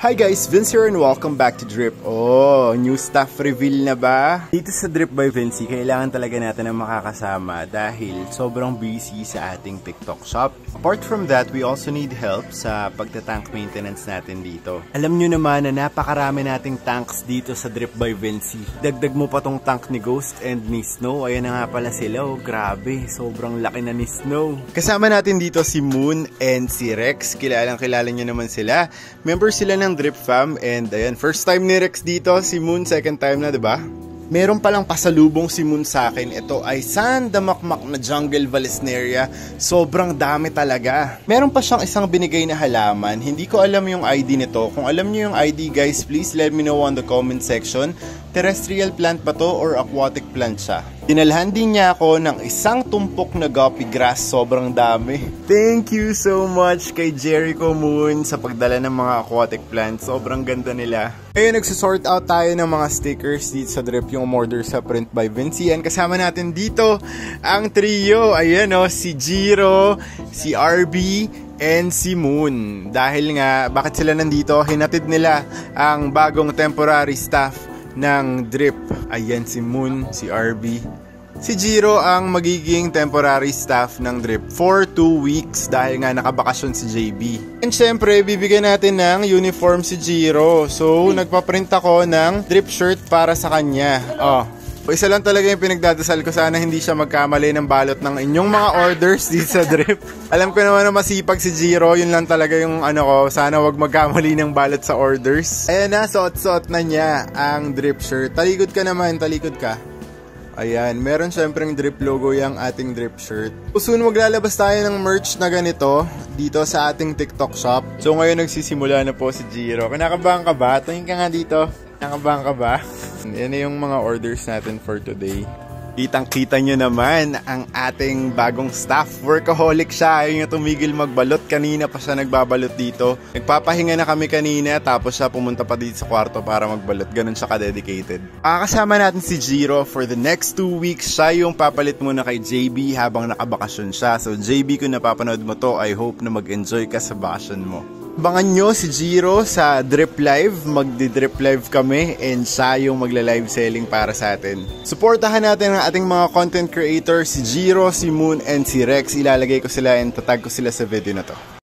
Hi guys, Vince here and welcome back to Drip. Oh, new stuff reveal na ba? Dito sa Drip by Vince, kailangan talaga natin ng makakasama dahil sobrang busy sa ating TikTok shop. Apart from that, we also need help sa pagtatank maintenance natin dito. Alam nyo naman na napakarami nating tanks dito sa Drip by Vince. Dagdag mo pa tong tank ni Ghost and ni Snow. Ayan na nga pala sila. Oh, grabe, sobrang laki na ni Snow. Kasama natin dito si Moon and si Rex. Kilala nyo naman sila. Member sila ng Drip Fam, and ayan, first time ni Rex dito, si Moon second time na, 'di ba? Meron palang pasalubong si Moon sa akin. Ito ay sandamakmak na jungle vallisneria. Sobrang dami talaga. Meron pa siyang isang binigay na halaman. Hindi ko alam yung ID nito. Kung alam niyo yung ID, guys, please let me know on the comment section. Terrestrial plant ba to or aquatic plant siya? Dinalhan din niya ako ng isang tumpok na guppy grass. Sobrang dami. Thank you so much kay Jericho Moon sa pagdala ng mga aquatic plants. Sobrang ganda nila. Ngayon, nagsisort out tayo ng mga stickers dito sa Drip, yung umorder sa Print by Vince. And kasama natin dito ang trio. Ayan o, si Jiro, si RB, and si Moon. Dahil nga, bakit sila nandito? Hinatid nila ang bagong temporary staff ng Drip. Ayan si Moon, si RB. Si Jiro ang magiging temporary staff ng Drip for 2 weeks dahil nga nakabakasyon si JB. And syempre, bibigyan natin ng uniform si Jiro. So, nagpaprint ako ng Drip shirt para sa kanya. Oh. Isa lang talaga yung pinagdadasal ko, sana hindi siya magkamali ng balot ng inyong mga orders dito sa Drip. Alam ko naman na masipag si Jiro, yun lang talaga yung ano ko, sana wag magkamali ng balot sa orders. Ayan na, suot-suot na niya ang Drip shirt. Talikod ka naman, talikod ka. Ayan, meron syempreng Drip logo yung ating Drip shirt. Soon maglalabas tayo ng merch na ganito dito sa ating TikTok shop. So ngayon nagsisimula na po si Jiro. Kinakabahan ka ba? Tingin ka nga dito. Kinakabahan ka ba? Yan na yung mga orders natin for today. Kitang-kita nyo naman ang ating bagong staff. Workaholic siya. Ayaw niya tumigil magbalot. Kanina pa siya nagbabalot dito. Nagpapahinga na kami kanina. Tapos siya pumunta pa dito sa kwarto para magbalot. Ganun siya ka-dedicated. Kasama natin si Jiro for the next 2 weeks. Siya yung papalit muna kay JB habang nakabakasyon siya. So JB, kung napapanood mo to, I hope na mag-enjoy ka sa bakasyon mo. Abangan nyo si Jiro sa Drip Live. Magdi-Drip Live kami and siya yung magla-live selling para sa atin. Suportahan natin ang ating mga content creators, si Jiro, si Moon, and si Rex. Ilalagay ko sila and tatag ko sila sa video na to.